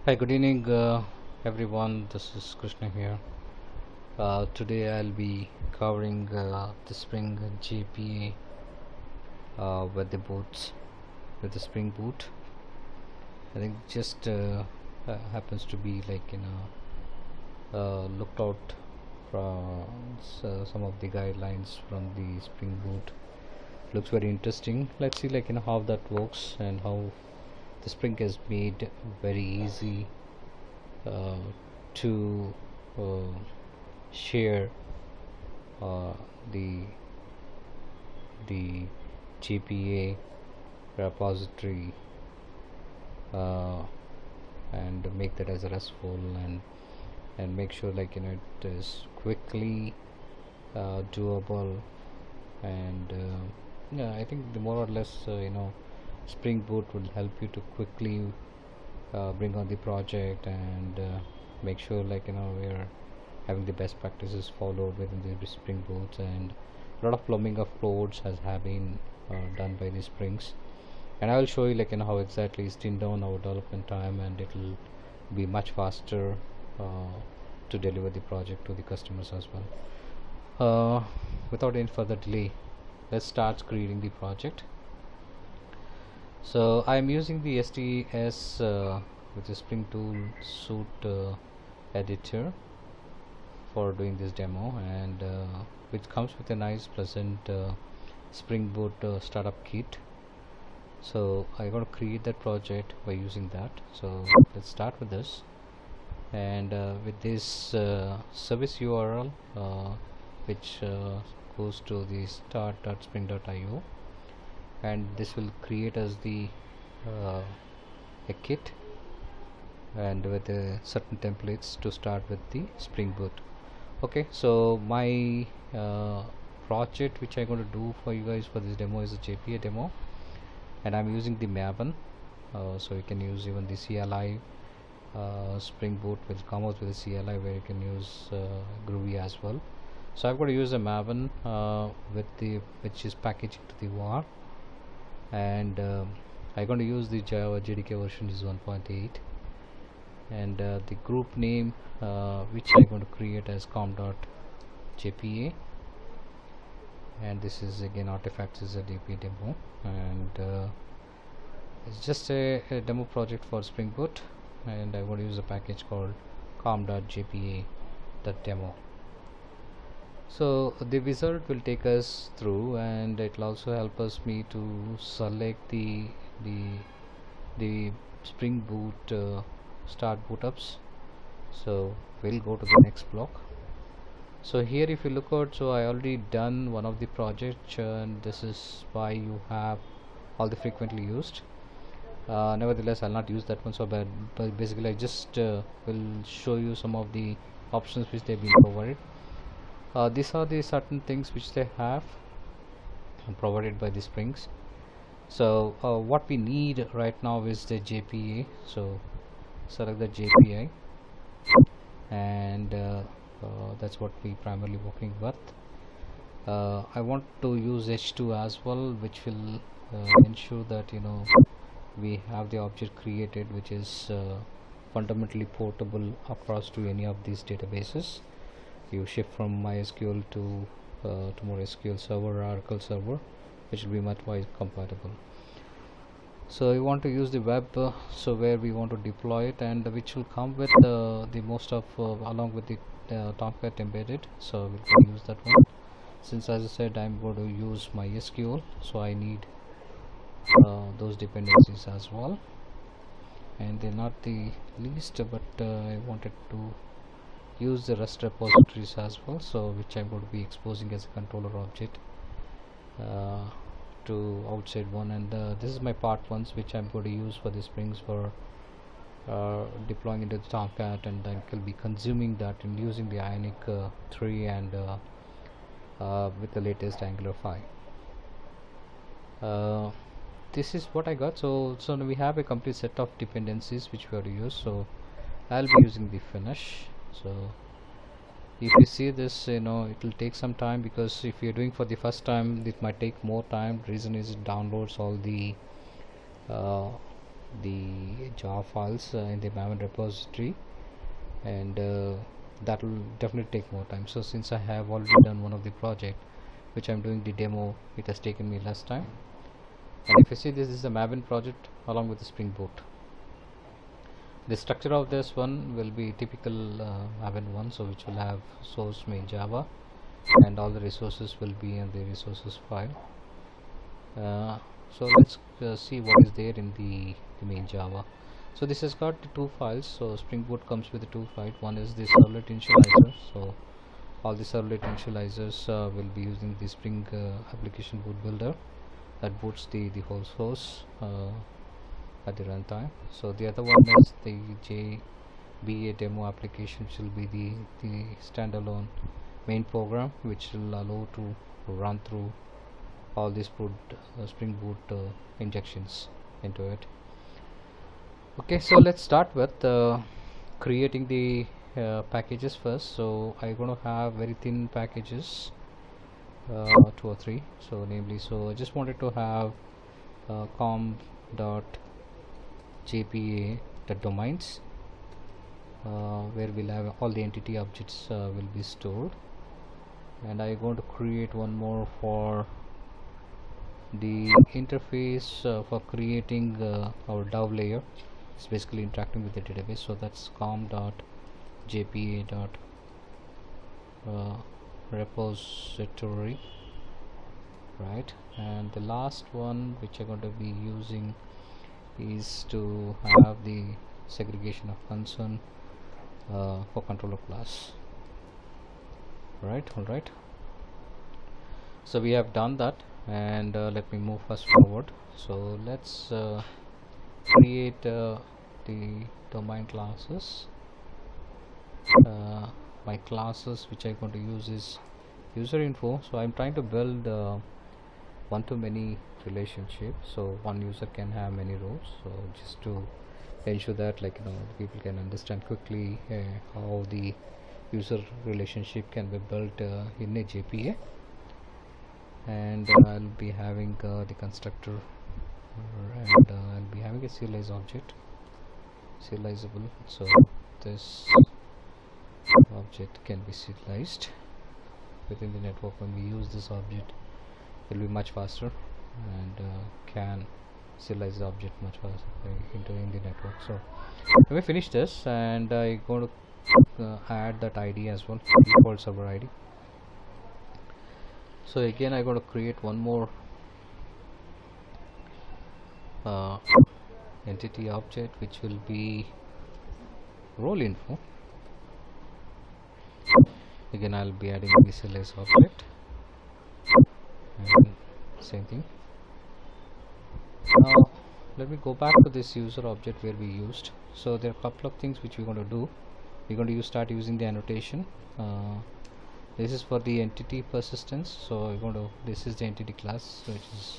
Hi, good evening, everyone. This is Krishna here. Today I'll be covering the Spring JPA with the boots, with the Spring Boot. I think just happens to be looked out from some of the guidelines from the Spring Boot. Looks very interesting. Let's see how that works and how the Spring is made very easy uh, to uh, share uh, the the JPA repository uh, and make that as RESTful and make sure it is quickly doable and yeah, I think the more or less Spring Boot will help you to quickly bring on the project and make sure we are having the best practices followed within the Spring Boots, and a lot of plumbing of codes have been done by the Springs, and I will show you how exactly is thin down our development time, and it will be much faster to deliver the project to the customers as well. Without any further delay, let's start creating the project. So I'm using the STS which is Spring Tool Suite editor for doing this demo, and which comes with a nice pleasant Spring Boot startup kit. So I'm going to create that project by using that. So let's start with this, and with this service URL which goes to the start.spring.io, and this will create as the a kit and with certain templates to start with the Spring Boot. Okay, so my project which I'm going to do for you guys for this demo is a JPA demo, and I'm using the Maven, so you can use even the CLI. Spring Boot will come out with a CLI where you can use Groovy as well. So I've got to use a Maven which is packaged into the var, and I'm going to use the Java JDK version is 1.8, and the group name which I'm going to create as com.jpa, and this is again artifacts is a JPA demo, and it's just a demo project for Spring Boot, and I'm going to use a package called com.jpa demo. So the wizard will take us through, and it will also help us me to select the Spring Boot start boot ups. So we'll go to the next block. So here if you look out, so I already done one of the projects, and this is why you have all the frequently used. Nevertheless, I'll not use that one, so but basically I just will show you some of the options which they've been provided. These are the certain things which they have provided by the Springs. So what we need right now is the JPA. So select the JPA, and that's what we primarily working with. I want to use H2 as well, which will ensure that we have the object created which is fundamentally portable across to any of these databases. You shift from MySQL to more SQL server or Oracle server, which will be much more compatible. So you want to use the web, so where we want to deploy it, and which will come with the most of along with the Tomcat embedded. So we'll use that one. Since as I said I'm going to use MySQL, so I need those dependencies as well, and they're not the least, but I wanted to use the REST repositories as well, so which I'm going to be exposing as a controller object to outside one, and this is my part ones which I'm going to use for the Springs for deploying into the Tomcat, and then will be consuming that and using the Ionic 3 and with the latest Angular 5. This is what I got. So now we have a complete set of dependencies which we have to use. So I'll be using the finish. So if you see this, it will take some time, because if you're doing for the first time it might take more time. The reason is it downloads all the the jar files in the Maven repository, and that will definitely take more time. So since I have already done one of the project which I'm doing the demo, it has taken me less time. And if you see, this is a Maven project along with the Spring Boot. The structure of this one will be typical Maven one, so which will have source main Java, and all the resources will be in the resources file. So let's see what is there in the main Java. So this has got the two files. So Spring Boot comes with the two files. One is the servlet initializer. So all the servlet initializers will be using the Spring application boot builder that boots the whole source at the runtime. So the other one is the JPA demo application, which will be the standalone main program, which will allow to run through all these Spring Boot injections into it. Okay, so let's start with creating the packages first. So I'm going to have very thin packages, 2 or 3. So namely, so I just wanted to have com.jpa domains, where we'll have all the entity objects will be stored, and I'm going to create one more for the interface for creating our DAO layer. It's basically interacting with the database. So that's com.jpa repository, right? And the last one which I'm going to be using is to have the segregation of concern for controller class, right? All right, so we have done that, and let me move fast forward. So let's create the domain classes. My classes which I'm going to use is user info. So I'm trying to build one-to-many relationship, so one user can have many roles. So just to ensure that, like, people can understand quickly how the user relationship can be built in a JPA. And I'll be having the constructor, and I'll be having a serialize object, serializable. So this object can be serialized within the network. When we use this object, it will be much faster, and can serialize the object much faster entering the network. So let me finish this, and I'm going to add that ID as well, default server ID. So again, I'm going to create one more entity object, which will be role info. Again, I'll be adding the serialize object, and same thing. Now let me go back to this user object where we used. So there are a couple of things which we're going to do. We're going to start using the annotation. This is for the entity persistence. So this is the entity class, which is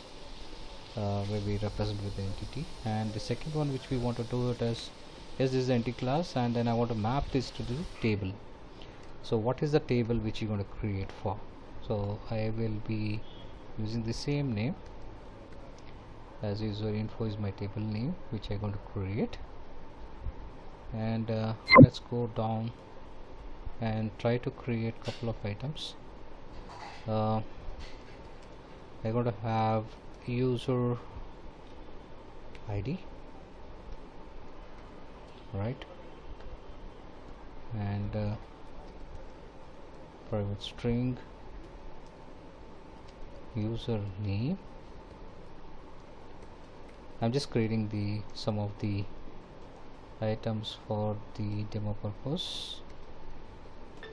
where we represent with the entity. And the second one which we want to do it as is this is the entity class, and then I want to map this to the table. So what is the table which you're going to create for? So I will be using the same name as user info is my table name, which I'm going to create. And let's go down and try to create a couple of items. I'm going to have user ID, right, and private string, user name. I'm just creating some of the items for the demo purpose,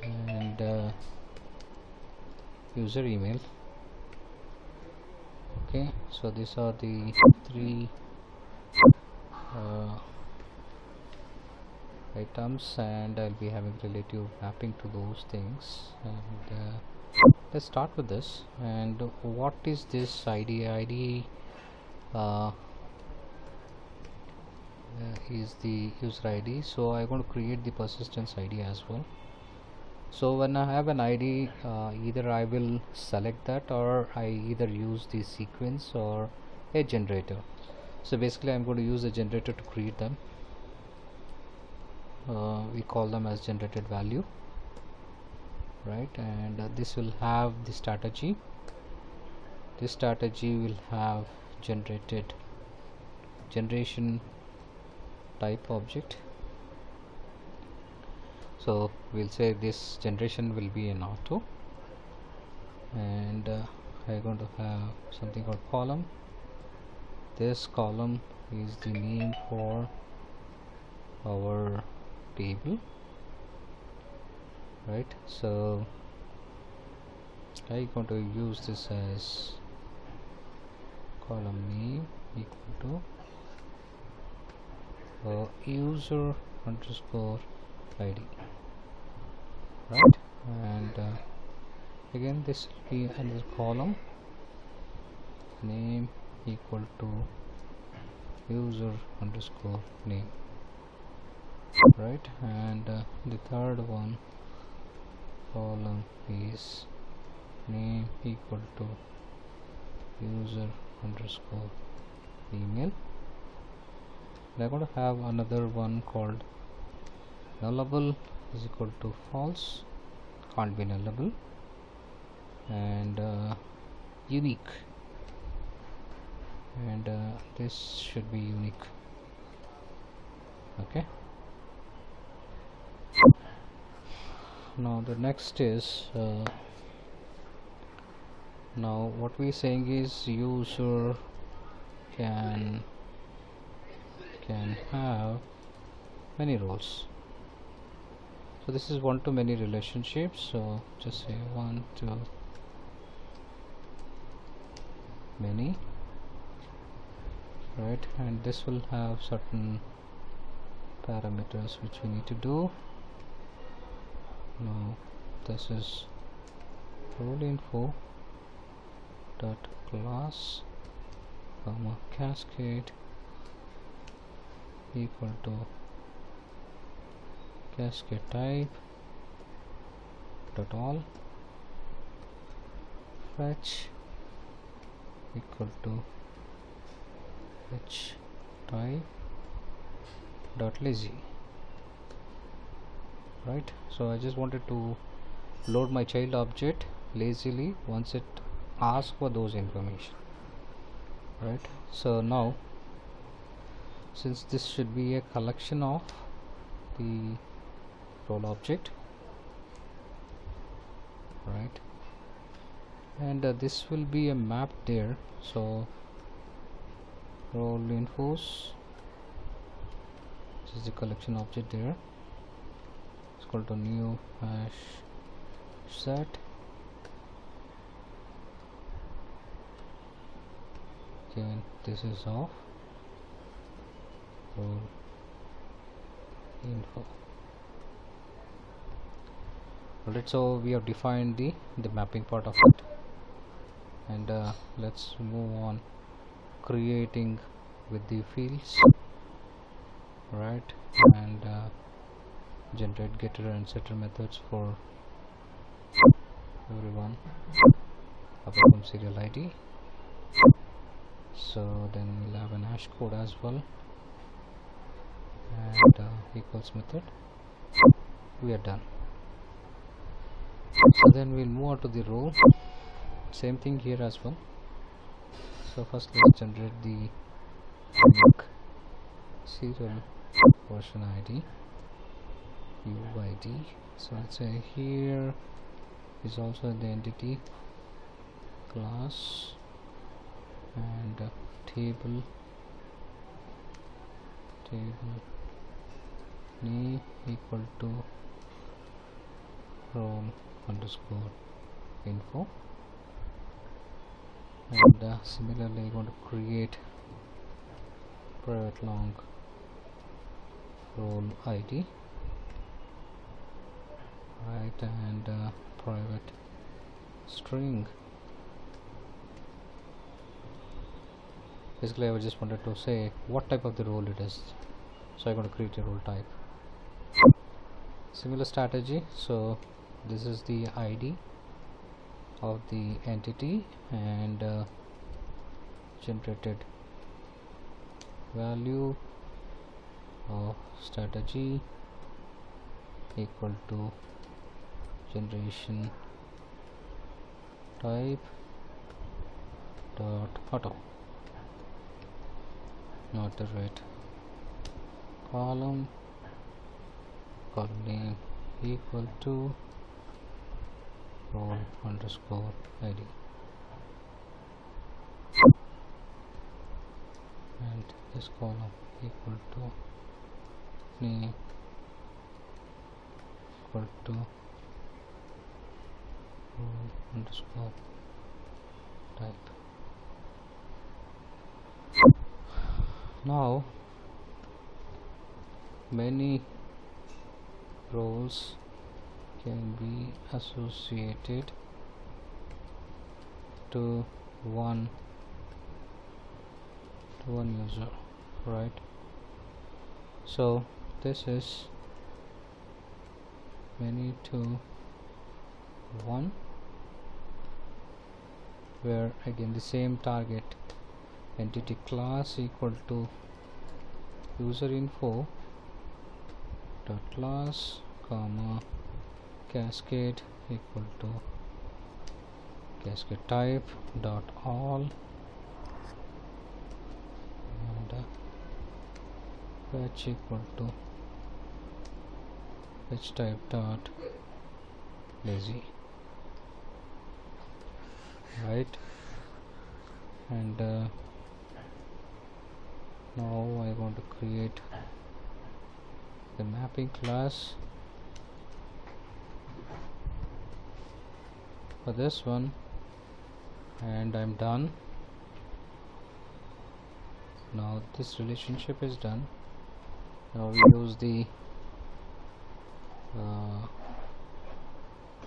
and user email. Okay, so these are the 3 items, and I'll be having relative mapping to those things. And let's start with this. And what is this ID? Is the user ID. So I'm going to create the persistence ID as well. So when I have an ID, either I will select that, or I either use the sequence or a generator. So basically I'm going to use a generator to create them. We call them as generated value, right? And this will have the strategy. This strategy will have generation type object. So we'll say this generation will be an auto, and I'm going to have something called column. This column is the name for our table, right? So I'm going to use this as column name equal to user underscore ID, right? And again this will be another column, name equal to user underscore name, right? And the third one column is name equal to user underscore email. I'm going to have another one called nullable is equal to false, can't be nullable, and unique, and this should be unique. Okay, now the next is now what we're saying is user can have many roles. So this is one to many relationships, so just say one to many, right? And this will have certain parameters which we need to do. Now this is role info dot class comma cascade equal to cascade type dot all, fetch equal to fetch type dot lazy, right? So I just wanted to load my child object lazily once it asks for those information, right? So now since this should be a collection of the role object, right, and this will be a map there. So role infos, which is the collection object there, it's equal to new hash set given this is of role info. Alright, so we have defined the mapping part of it, and let's move on creating with the fields, right? And generate getter and setter methods for everyone apart from serial ID. So then we'll have an hash code as well, and equals method. We are done. So then we'll move on to the row. Same thing here as well. So first let's generate the unique serial version ID, UID. So let's say here is also the entity class, and table name equal to role underscore info, and similarly I'm going to create private long role ID, right, and private string. Basically I just wanted to say what type of the role it is, so I'm going to create a role type. Similar strategy, so this is the ID of the entity, and generated value of strategy equal to generation type dot auto, not the right column name equal to role underscore id, and this column equal to name equal to role underscore type. Now many roles can be associated to one user, right? So this is many to one, where again the same target entity class equal to user info dot class comma cascade equal to cascade type dot all, and fetch equal to fetch type dot lazy, right? And now I want to create the mapping class for this one, and I'm done. Now this relationship is done. Now we use the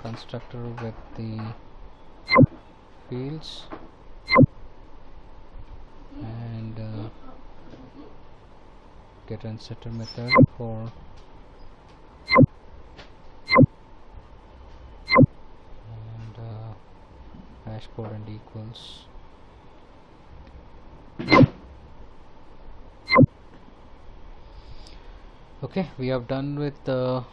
constructor with the fields, and get and setter method for and hash code and equals. Okay, we have done with the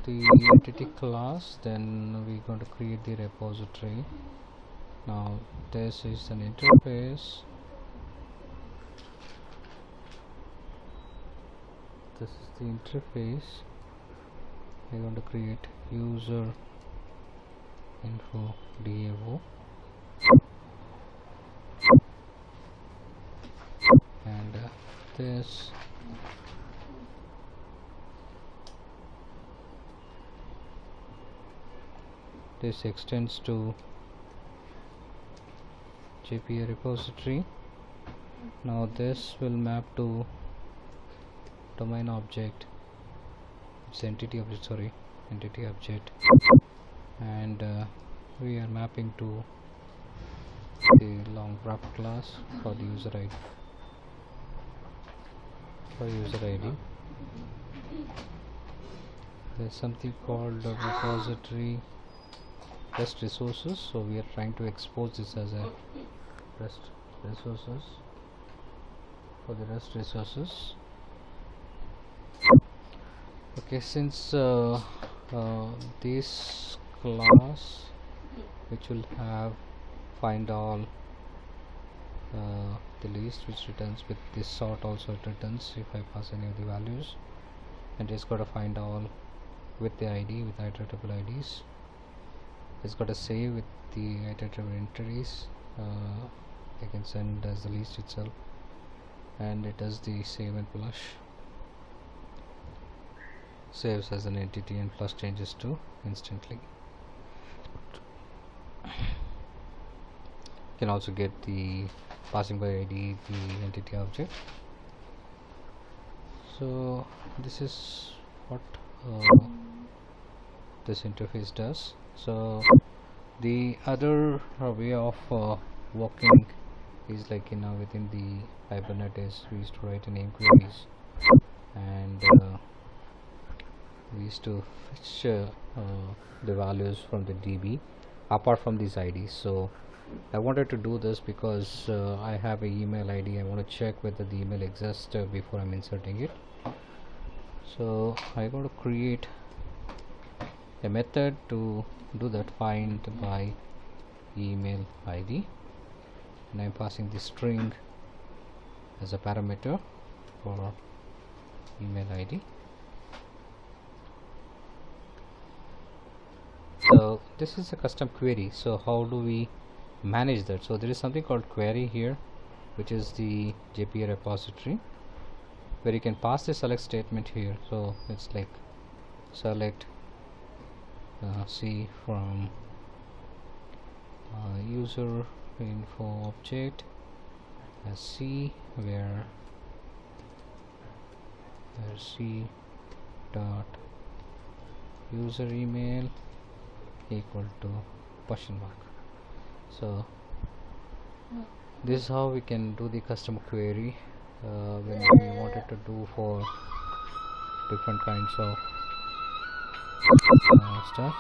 entity class. Then we're going to create the repository. Now this is an interface. This is the interface. We're going to create user info DAO, and this extends to JPA repository. Now this will map to domain object, it's entity object, and we are mapping to the long graph class for the user ID. There's something called repository REST resources, so we are trying to expose this as a REST resources for the REST resources. Okay, since this class, which will have find all, the list which returns with this sort, also it returns if I pass any of the values, and it's got to find all with the ID, with iterable IDs. It's got a save with the iterative entries. I can send as the list itself, and it does the save and flush, saves as an entity and flush changes to instantly. You can also get the passing by ID the entity object. So this is what this interface does. So the other way of working is like within the Kubernetes we used to write name queries, and we used to fetch the values from the DB apart from these IDs. So I wanted to do this because I have an email ID. I want to check whether the email exists before I'm inserting it. So I'm going to create a method to do that, find by email ID, and I'm passing the string as a parameter for email ID. So this is a custom query. So how do we manage that? So there is something called query here, which is the JPA repository, where you can pass the select statement here. So it's like select C from user info object as C, where C dot user email equal to question mark. So this is how we can do the custom query when we wanted to do for different kinds of stuff.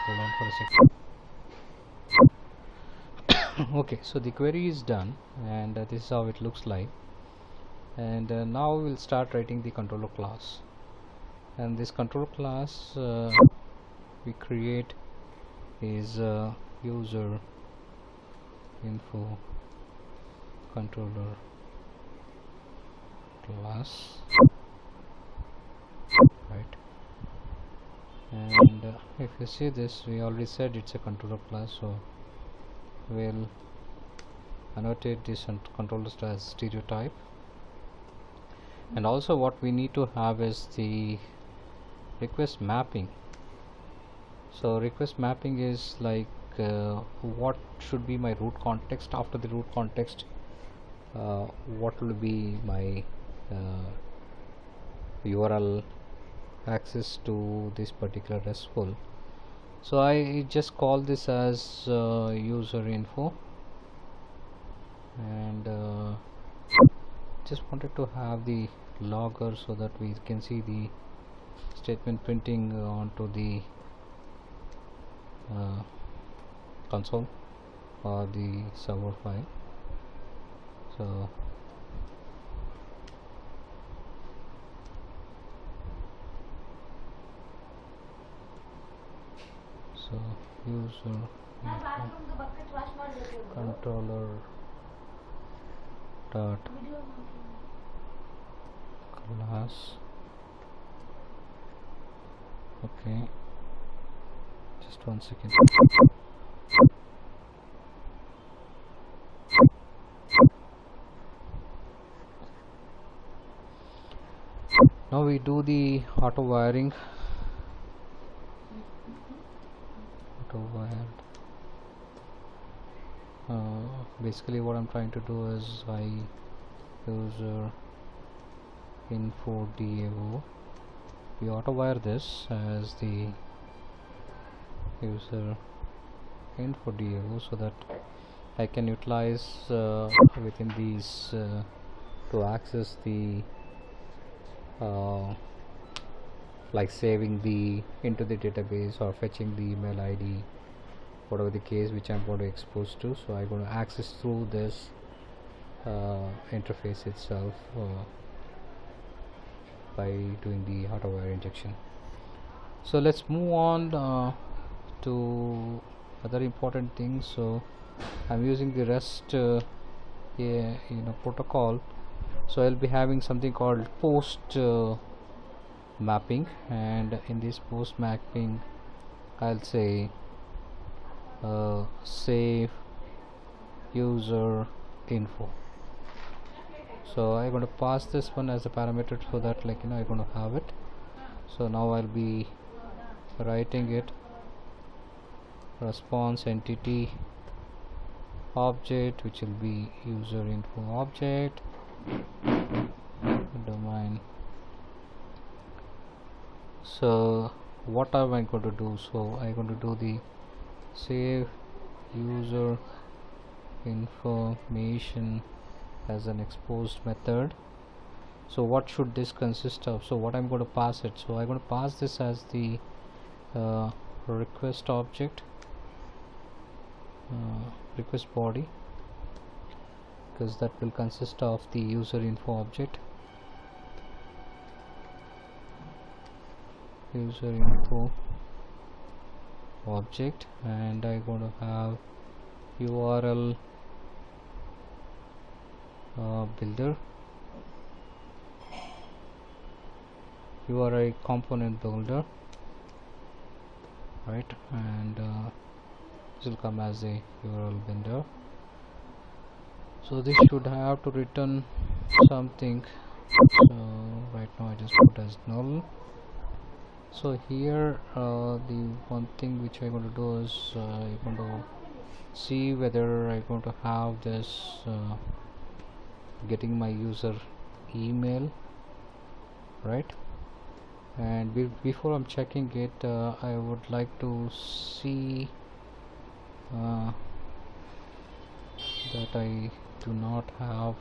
Hold on for a second. Okay, so the query is done, and this is how it looks like. And now we'll start writing the controller class. And this controller class we create is user info controller class, right? And if you see this, we already said it's a controller class, so we'll annotate this controllers as stereotype. And also what we need to have is the request mapping. So request mapping is like what should be my root context. After the root context, what will be my URL access to this particular RESTful. So I just call this as user info, and just wanted to have the logger so that we can see the statement printing onto the console or the server file. So user controller dot class. Okay, just 1 second. Now we do the auto wiring. Basically what I'm trying to do is I user info DAO. We auto wire this as the user info DAO so that I can utilize within these to access the like saving the into the database or fetching the email ID, whatever the case which I'm going to expose to. So I'm going to access through this interface itself by doing the hardware injection. So let's move on to other important things. So I'm using the REST protocol. So I'll be having something called post mapping, and in this post mapping I'll say save user info. So I'm going to pass this one as a parameter so that I'm going to have it. So now I'll be writing it response entity object, which will be user info object, domain. So what am I going to do? So I'm going to do the save user information as an exposed method. So what should this consist of? So what I'm going to pass it, so I'm going to pass this as the request object, request body, because that will consist of the user info object, and I'm going to have URL builder, URI component builder, right, and this will come as a URL builder. So this should have to return something. So right now I just put as null. So here the one thing which I'm going to do is I'm going to see whether I'm going to have this getting my user email, right, and before I'm checking it, I would like to see that I do not have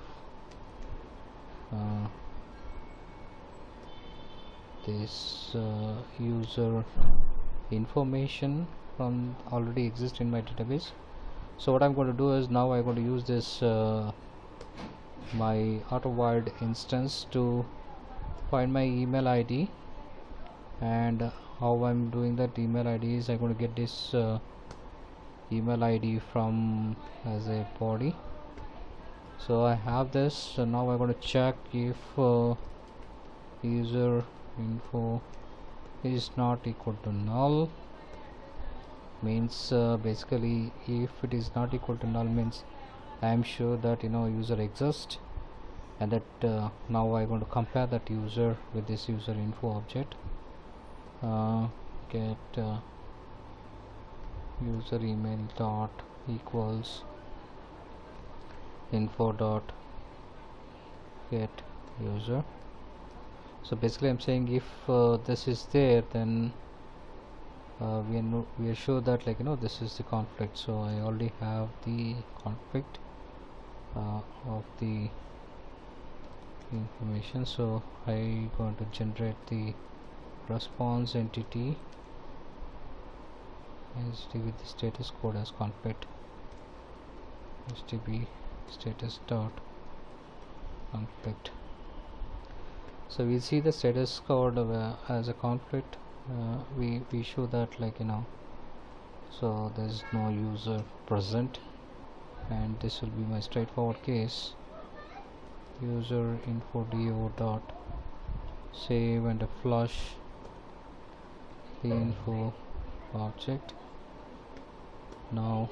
this user information from already exist in my database. So what I'm going to do is now I'm going to use this my auto-wired instance to find my email ID, and how I'm doing that email ID is I'm going to get this email ID from as a body. So I have this, so now I'm going to check if user info is not equal to null, means basically if it is not equal to null means I am sure that user exists, and that now I'm going to compare that user with this user info object. Get user email dot equals info dot get user. So basically I'm saying if this is there, then we are sure that this is the conflict. So I already have the conflict of the information, so I going to generate the response entity with the status code as conflict, HTTP status dot conflict. So we see the status code as a conflict. We show that so there's no user present, and this will be my straightforward case. User info do dot save and flush the info object. Now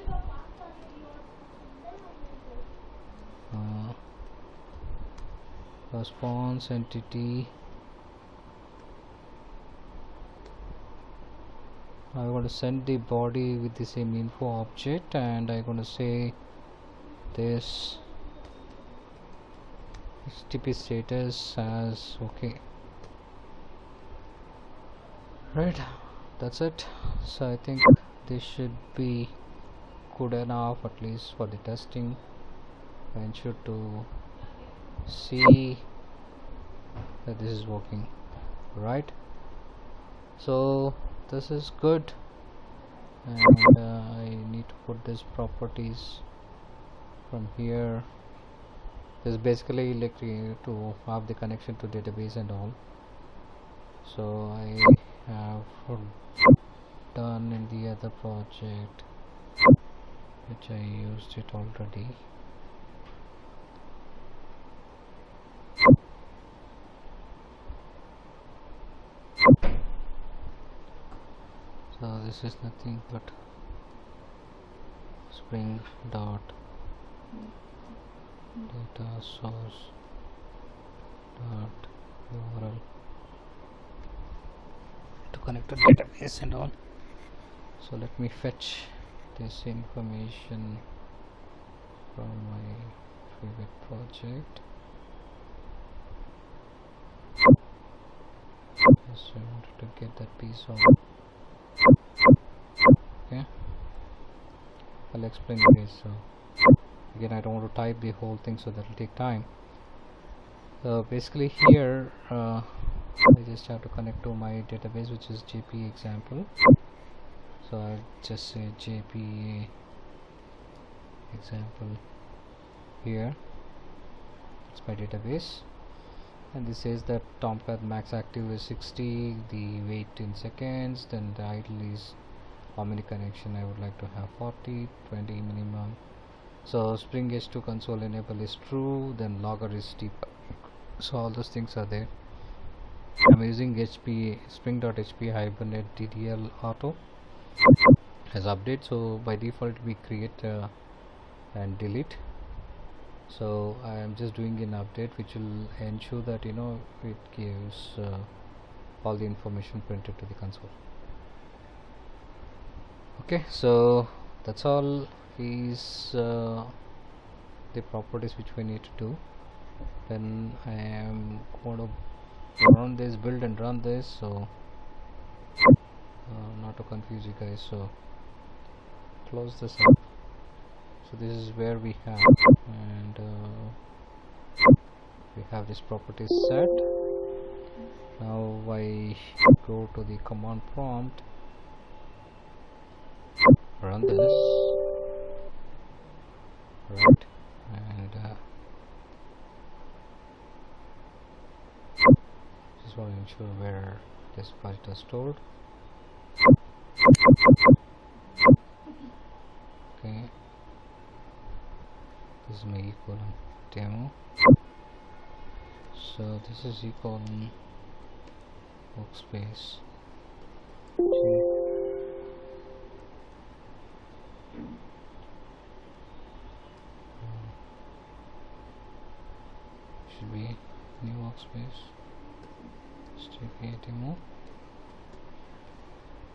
response entity, I'm going to send the body with the same info object, and I'm going to say this HTTP status as okay, right, that's it. So I think this should be good enough, at least for the testing, and should to see that this is working, right. So this is good, and I need to put this properties from here. This is basically like to have the connection to database and all. So I have done in the other project which I used it already. So this is nothing but spring dot data source dot URL to connect to database and all. So let me fetch this information from my favorite project. Just I wanted to get that piece of. Okay, I'll explain you guys. So again, I don't want to type the whole thing, so that will take time. Basically here I just have to connect to my database, which is JPA example. So I'll just say JPA example here. It's my database, and this says that Tomcat max active is 60, the wait in seconds, then the idle is how many connection I would like to have, 40, 20 minimum. So Spring H2 console enable is true, then logger is deep. So all those things are there. I'm using spring.hp hibernate ddl auto as update, so by default we create and delete. So I am just doing an update which will ensure that it gives all the information printed to the console. Okay, so that's all is the properties which we need to do. Then I am going to run this, build and run this, so not to confuse you guys, so close this up. So this is where we have, and we have this properties set. Now I go to the command prompt, run this, right, and just want to ensure where this budget is stored. Okay, this is my equal demo. So this is equal workspace. Should be new workspace. JPA demo.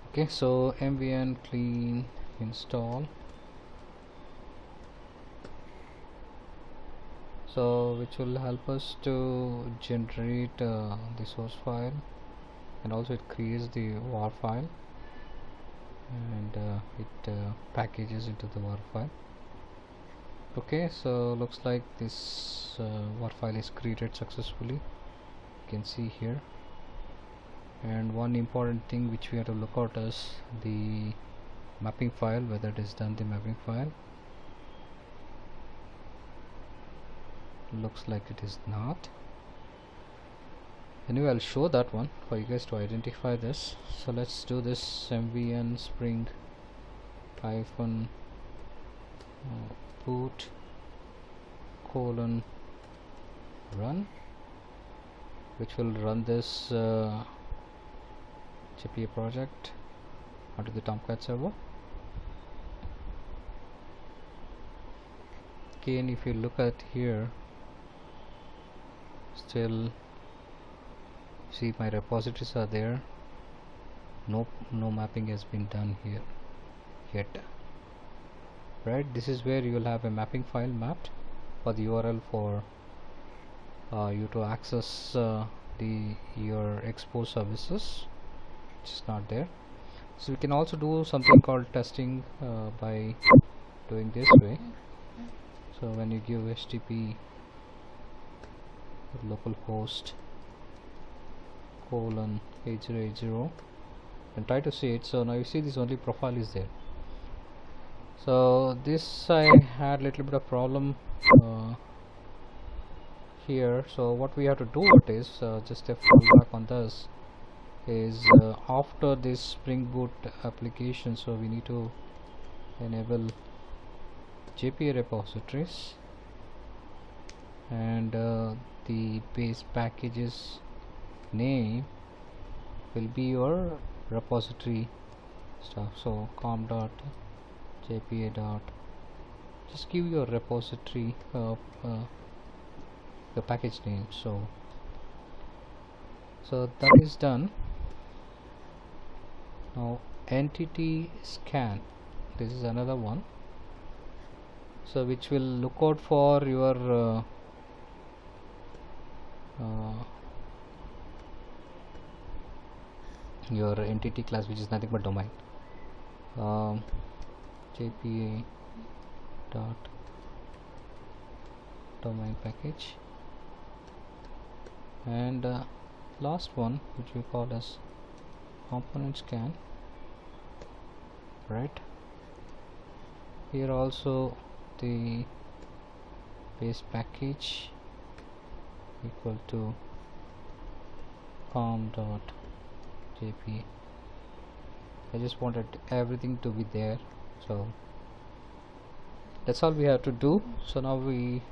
Okay, so mvn clean install, so which will help us to generate the source file, and also it creates the war file, and it packages into the war file. Okay, so looks like this war file is created successfully, you can see here. And one important thing which we have to look out is the mapping file, whether it is done, the mapping file. Looks like it is not. Anyway, I'll show that one for you guys to identify this. So let's do this mvn spring hyphen boot run, which will run this JPA project onto the Tomcat server. Okay, and if you look at here, still see my repositories are there. No mapping has been done here yet, right? This is where you will have a mapping file mapped for the URL for you to access your export services, which is not there. So we can also do something called testing by doing this way. So when you give HTTP localhost :8080 and try to see it, so now you see this only profile is there. So this I had a little bit of problem here. So what we have to do it is just a fallback on this is after this Spring Boot application, so we need to enable JPA repositories, and the base packages name will be your repository stuff. So com.jpa. Just give your repository the package name. So that is done. Now entity scan, this is another one, so which will look out for your entity class, which is nothing but domain. JPA dot domain package, and last one which we call as component scan, right? Here also the base package equal to com.jp. I just wanted everything to be there, so that's all we have to do. So now we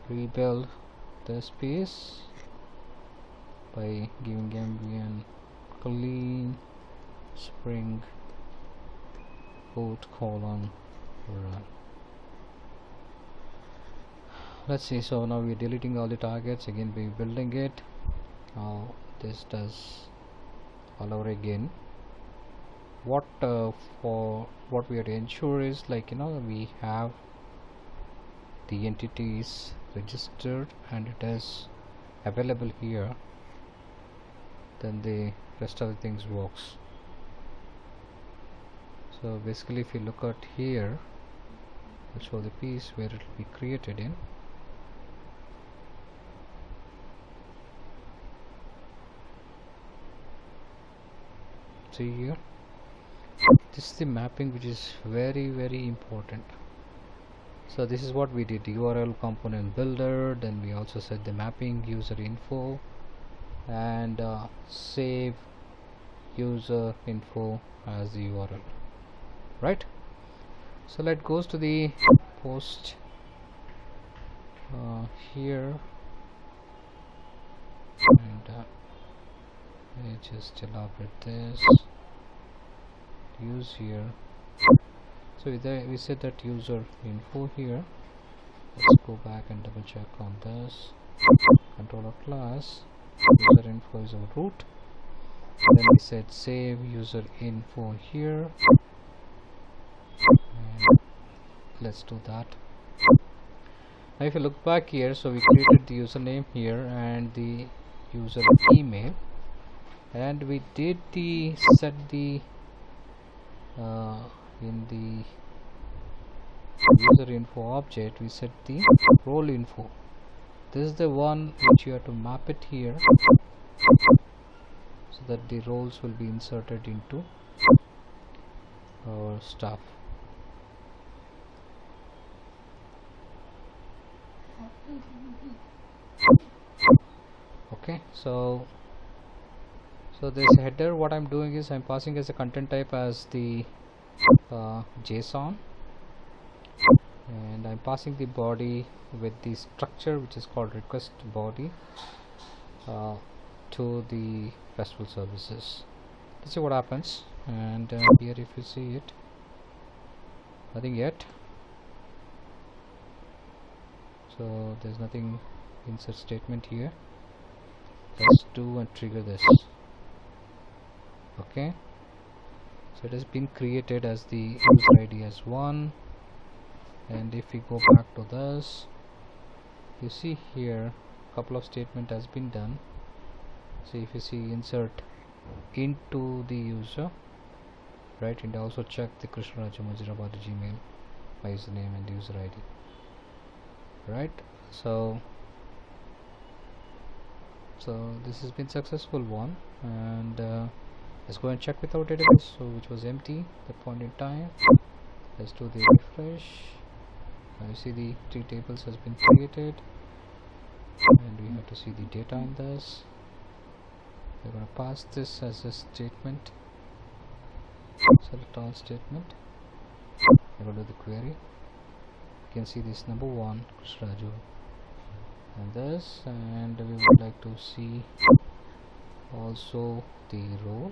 rebuild this piece by giving ambient clean spring boot colon run. Let's see. So now we're deleting all the targets, again we're building it. Now this does all over again. What for what we have to ensure is, like, we have the entities registered and it is available here, then the rest of the things works. So basically, if you look at here, I'll show the piece where it will be created in. See here, this is the mapping, which is very important. So this is what we did: URL component builder, then we also set the mapping user info and save user info as the URL, right? So let's go to the post here, and I just elaborate this use here. So we set that user info here. Let's go back and double check on this. Controller class user info is our root, and then we said save user info here, and let's do that. Now if you look back here, so we created the username here and the user email, and we did the set the in the user info object we set the role info. This is the one which you have to map it here, so that the roles will be inserted into our stuff. Okay, so this header, what I'm doing is I'm passing as a content type as the JSON, and I'm passing the body with the structure which is called request body to the RESTful services. Let's see what happens. And here, if you see it, nothing yet. So there's nothing insert statement here. Let's do and trigger this. Okay, so it has been created as the user ID as 1, and if we go back to this, you see here a couple of statement has been done. So if you see insert into the user, right, and also check the krishnaraju@gmail my username and user ID, right? So this has been successful one, and let's go and check with our database, so which was empty at that point in time. Let's do the refresh. Now you see the 3 tables has been created, and we have to see the data in this. We're going to pass this as a statement, select all statement. We're going to do the query. You can see this number 1 Raju and this, and we would like to see also the role.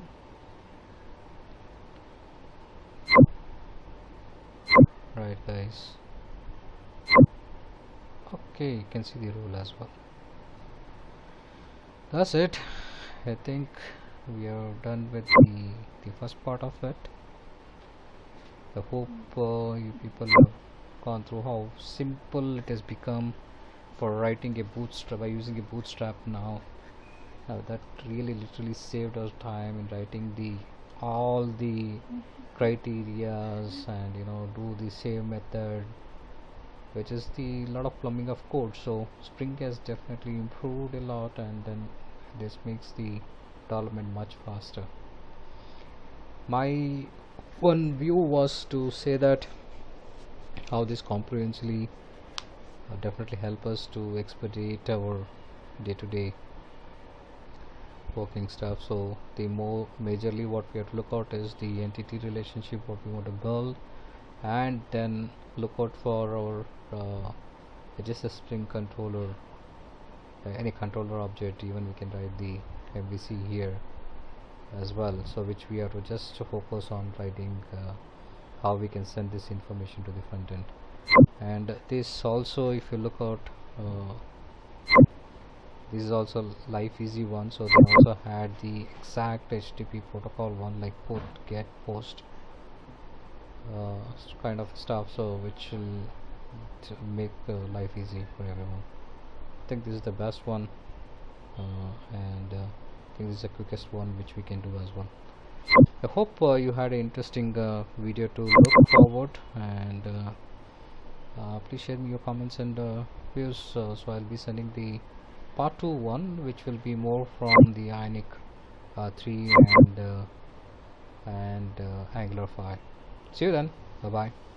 Right, guys. Okay, you can see the role as well. That's it. I think we are done with the first part of it. I hope you people have gone through how simple it has become for writing a bootstrap by using a bootstrap now. That really literally saved us time in writing all the criterias, and do the same method, which is the lot of plumbing of code. So Spring has definitely improved a lot, and then this makes the development much faster. My one view was to say that how this comprehensively definitely help us to expedite our day-to-day working stuff. So the more majorly what we have to look out is the entity relationship what we want to build, and then look out for our just a Spring controller, any controller object. Even we can write the MVC here as well, so which we have to just focus on writing how we can send this information to the front end. And this also, if you look out, this is also life easy one, so they also had the exact HTTP protocol one, like put, get, post kind of stuff, so which will make life easy for everyone. I think this is the best one, and I think this is the quickest one which we can do as well. I hope you had an interesting video to look forward, and please share me your comments and views. So I'll be sending the part 2 which will be more from the Ionic 3 and Angular 5. See you then. Bye bye.